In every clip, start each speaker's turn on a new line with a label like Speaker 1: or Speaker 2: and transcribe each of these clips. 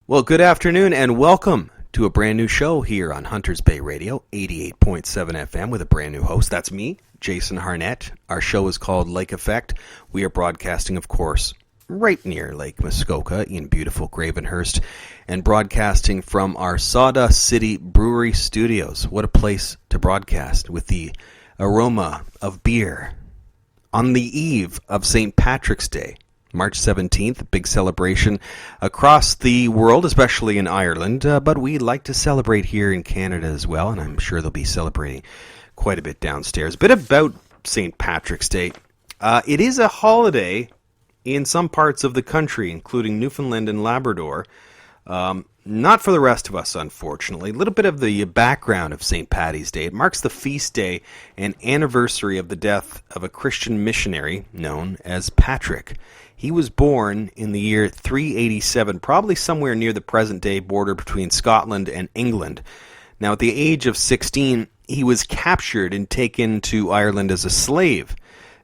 Speaker 1: Well, good afternoon and welcome to a brand new show here on Hunters Bay Radio, 88.7 FM with a brand new host. That's me, Jason Harnett. Our show is called Lake Effect. We are broadcasting, of course, right near Lake Muskoka in beautiful Gravenhurst and broadcasting from our Sawdust City Brewery studios. What a place to broadcast with the aroma of beer on the eve of St. Patrick's Day. March 17th, big celebration across the world, especially in Ireland, but we like to celebrate here in Canada as well, and I'm sure they'll be celebrating quite a bit downstairs. A bit about St. Patrick's Day. It is a holiday in some parts of the country, including Newfoundland and Labrador. Not for the rest of us, unfortunately. A little bit of the background of St. Paddy's Day. It marks the feast day and anniversary of the death of a Christian missionary known as Patrick. He was born in the year 387, probably somewhere near the present-day border between Scotland and England. Now, at the age of 16, he was captured and taken to Ireland as a slave.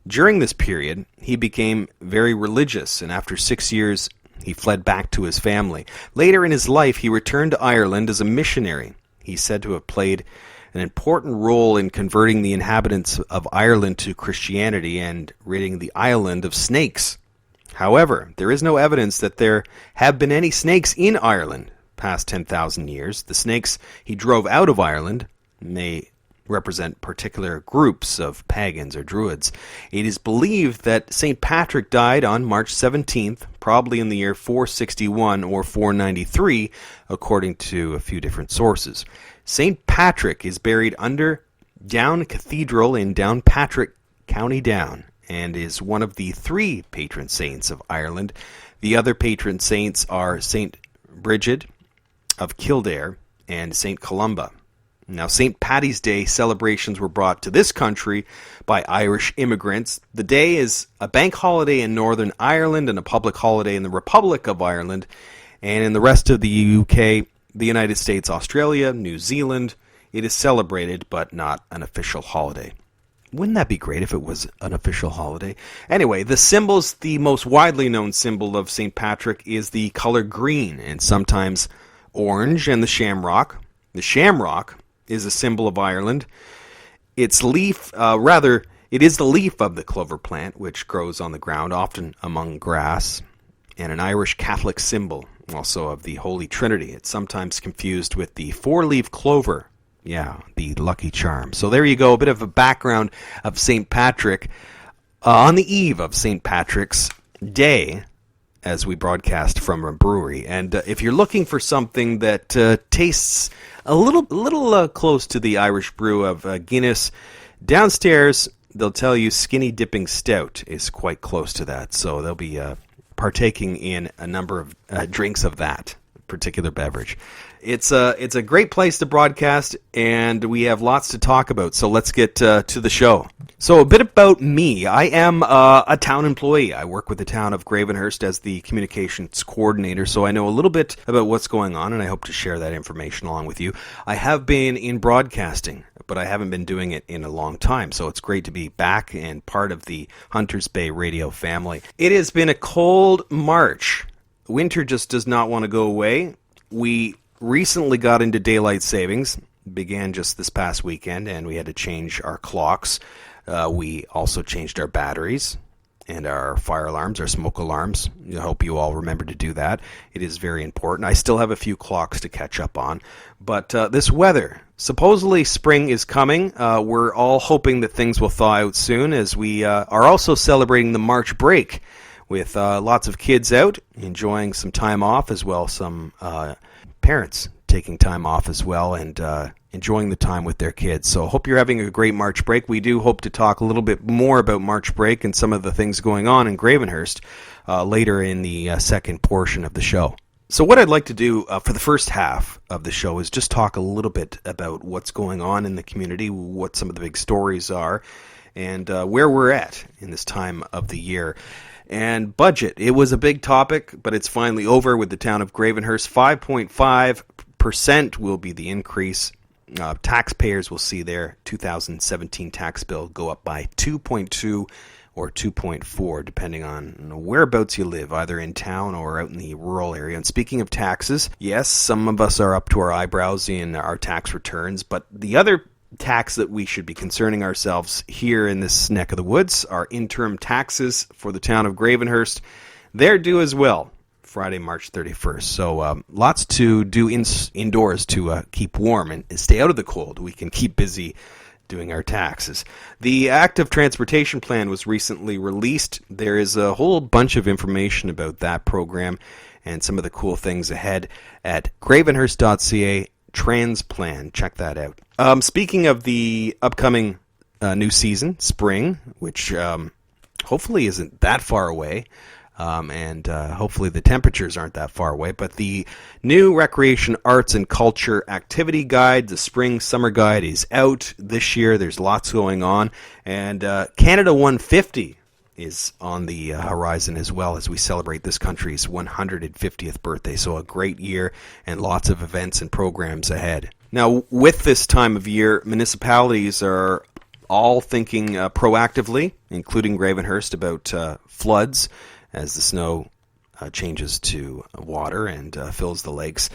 Speaker 1: During this period, he became very religious, and after 6 years, he fled back to his family. Later in his life, he returned to Ireland as a missionary. He's said to have played an important role in converting the inhabitants of Ireland to Christianity and ridding the island of snakes. However, there is no evidence that there have been any snakes in Ireland past 10,000 years. The snakes he drove out of Ireland may represent particular groups of pagans or druids. It is believed that St. Patrick died on March 17th, probably in the year 461 or 493, according to a few different sources. St. Patrick is buried under Down Cathedral in Downpatrick, County Down, and is one of the three patron saints of Ireland. The other patron saints are St. Bridget of Kildare and St. Columba. Now, St. Paddy's Day celebrations were brought to this country by Irish immigrants. The day is a bank holiday in Northern Ireland and a public holiday in the Republic of Ireland. And in the rest of the UK, the United States, Australia, New Zealand, it is celebrated but not an official holiday. Wouldn't that be great if it was an official holiday? Anyway, the most widely known symbol of St. Patrick is the color green and sometimes orange, and the shamrock. The shamrock is a symbol of Ireland. Its leaf, it is the leaf of the clover plant, which grows on the ground, often among grass, and an Irish Catholic symbol, also of the Holy Trinity. It's sometimes confused with the four-leaf clover. Yeah, the lucky charm. So there you go, a bit of a background of St. Patrick on the eve of St. Patrick's Day as we broadcast from a brewery. And if you're looking for something that tastes a little close to the Irish brew of Guinness, downstairs they'll tell you Skinny Dipping Stout is quite close to that. So they'll be partaking in a number of drinks of that particular beverage. It's a great place to broadcast, and we have lots to talk about, so let's get to the show. So a bit about me. I am a town employee. I work with the town of Gravenhurst as the communications coordinator, so I know a little bit about what's going on, and I hope to share that information along with you. I have been in broadcasting, but I haven't been doing it in a long time, so it's great to be back and part of the Hunters Bay Radio family. It has been a cold March. Winter just does not want to go away. We recently got into daylight savings, began just this past weekend, and we had to change our clocks. We also changed our batteries and our fire alarms, our smoke alarms. I hope you all remember to do that. It is very important. I still have a few clocks to catch up on. But this weather, supposedly spring is coming. We're all hoping that things will thaw out soon, as we are also celebrating the March break with lots of kids out enjoying some time off, as well as some parents taking time off as well and enjoying the time with their kids. So hope you're having a great March break. We do hope to talk a little bit more about March break and some of the things going on in Gravenhurst later in the second portion of the show. So what I'd like to do for the first half of the show is just talk a little bit about what's going on in the community, what some of the big stories are, and where we're at in this time of the year. And budget. It was a big topic, but it's finally over with the town of Gravenhurst. 5.5% will be the increase. Taxpayers will see their 2017 tax bill go up by $2.2 or 2.4, depending on whereabouts you live, either in town or out in the rural area. And speaking of taxes, yes, some of us are up to our eyebrows in our tax returns, but the other tax that we should be concerning ourselves here in this neck of the woods are interim taxes for the town of Gravenhurst. They're due as well, Friday, March 31st. So lots to do indoors to keep warm and stay out of the cold. We can keep busy doing our taxes. The active transportation plan was recently released. There is a whole bunch of information about that program and some of the cool things ahead at gravenhurst.ca Transplan. Check that out. Speaking of the upcoming new season, spring, which hopefully isn't that far away, and hopefully the temperatures aren't that far away, but the new Recreation, Arts, and Culture Activity Guide, the Spring Summer Guide, is out this year. There's lots going on, and Canada 150 is on the horizon as well as we celebrate this country's 150th birthday. So a great year and lots of events and programs ahead. Now, with this time of year, municipalities are all thinking proactively, including Gravenhurst, about floods as the snow changes to water and fills the lakes.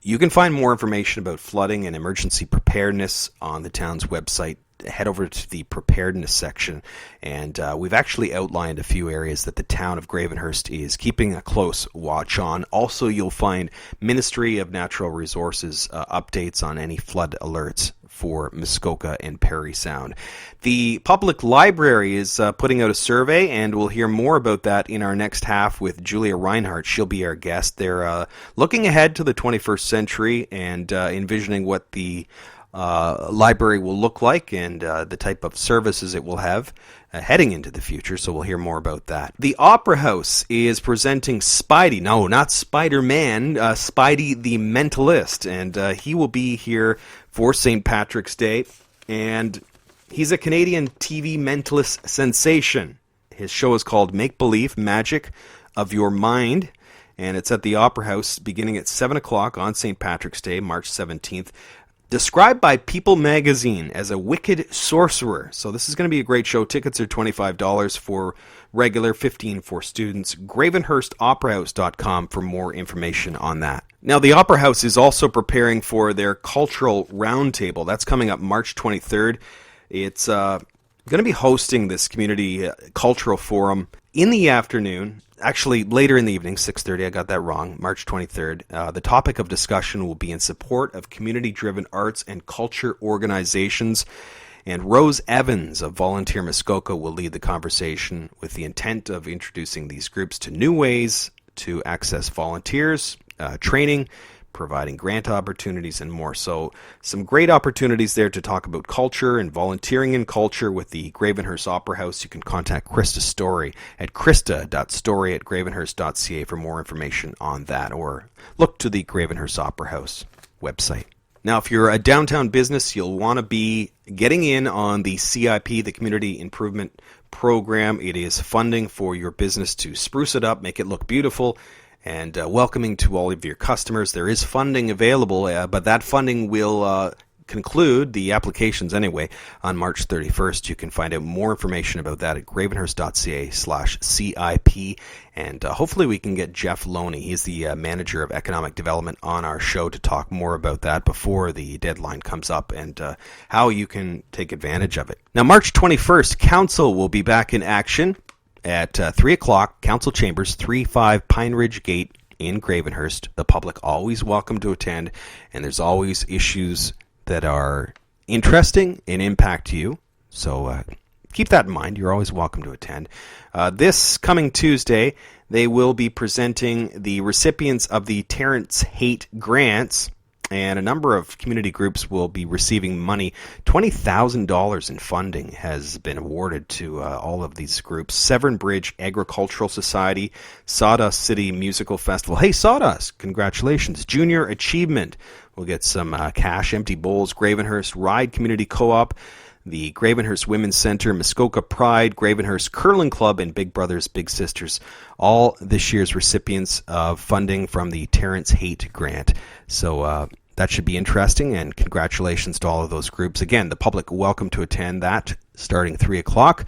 Speaker 1: You can find more information about flooding and emergency preparedness on the town's website. Head over to the preparedness section, and we've actually outlined a few areas that the town of Gravenhurst is keeping a close watch on. Also, you'll find Ministry of Natural Resources updates on any flood alerts for Muskoka and Parry Sound. The public library is putting out a survey, and we'll hear more about that in our next half with Julia Reinhardt. She'll be our guest. They're looking ahead to the 21st century and envisioning what the library will look like and the type of services it will have heading into the future, so we'll hear more about that. The Opera House is presenting Spidey, no, not Spider-Man, Spidey the Mentalist, and he will be here for St. Patrick's Day, and he's a Canadian TV mentalist sensation. His show is called Make Believe, Magic of Your Mind, and it's at the Opera House beginning at 7 o'clock on St. Patrick's Day, March 17th. Described by People magazine as a wicked sorcerer. So this is going to be a great show. Tickets are $25 for regular, $15 for students. Gravenhurstoperahouse.com for more information on that. Now, the Opera House is also preparing for their Cultural Roundtable. That's coming up March 23rd. It's going to be hosting this community cultural forum in the afternoon. Actually, later in the evening, 6:30, I got that wrong, March 23rd. The topic of discussion will be in support of community-driven arts and culture organizations. And Rose Evans of Volunteer Muskoka will lead the conversation with the intent of introducing these groups to new ways to access volunteers, training, providing grant opportunities, and more. So some great opportunities there to talk about culture and volunteering in culture with the Gravenhurst Opera House. You can contact Krista Story at krista.story@gravenhurst.ca for more information on that, or look to the Gravenhurst Opera House website. Now, if you're a downtown business, you'll want to be getting in on the CIP, the Community Improvement Program. It is funding for your business to spruce it up, make it look beautiful, and welcoming to all of your customers. There is funding available, but that funding will conclude, the applications anyway, on March 31st. You can find out more information about that at gravenhurst.ca/CIP, and hopefully we can get Jeff Loney, he's the manager of economic development, on our show to talk more about that before the deadline comes up and how you can take advantage of it. Now, March 21st, Council will be back in action at 3 o'clock, Council Chambers, 35 Pine Ridge Gate in Gravenhurst. The public always welcome to attend, and there's always issues that are interesting and impact you. So keep that in mind. You're always welcome to attend. This coming Tuesday, they will be presenting the recipients of the Terrence Haight Grants, and a number of community groups will be receiving money. $20,000 in funding has been awarded to all of these groups. Severn Bridge Agricultural Society, Sawdust City Musical Festival. Hey, Sawdust, congratulations. Junior Achievement will get some cash. Empty Bowls, Gravenhurst Ride Community Co-op, the Gravenhurst Women's Center, Muskoka Pride, Gravenhurst Curling Club, and Big Brothers Big Sisters, all this year's recipients of funding from the Terrence Haight Grant. So that should be interesting, and congratulations to all of those groups. Again, the public welcome to attend that starting 3 o'clock.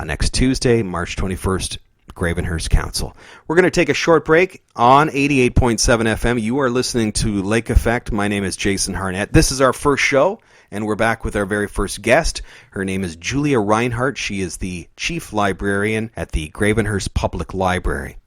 Speaker 1: next Tuesday, March 21st, Gravenhurst Council. We're going to take a short break on 88.7 FM. You are listening to Lake Effect. My name is Jason Harnett. This is our first show, and we're back with our very first guest. Her name is Julia Reinhardt. She is the Chief Librarian at the Gravenhurst Public Library.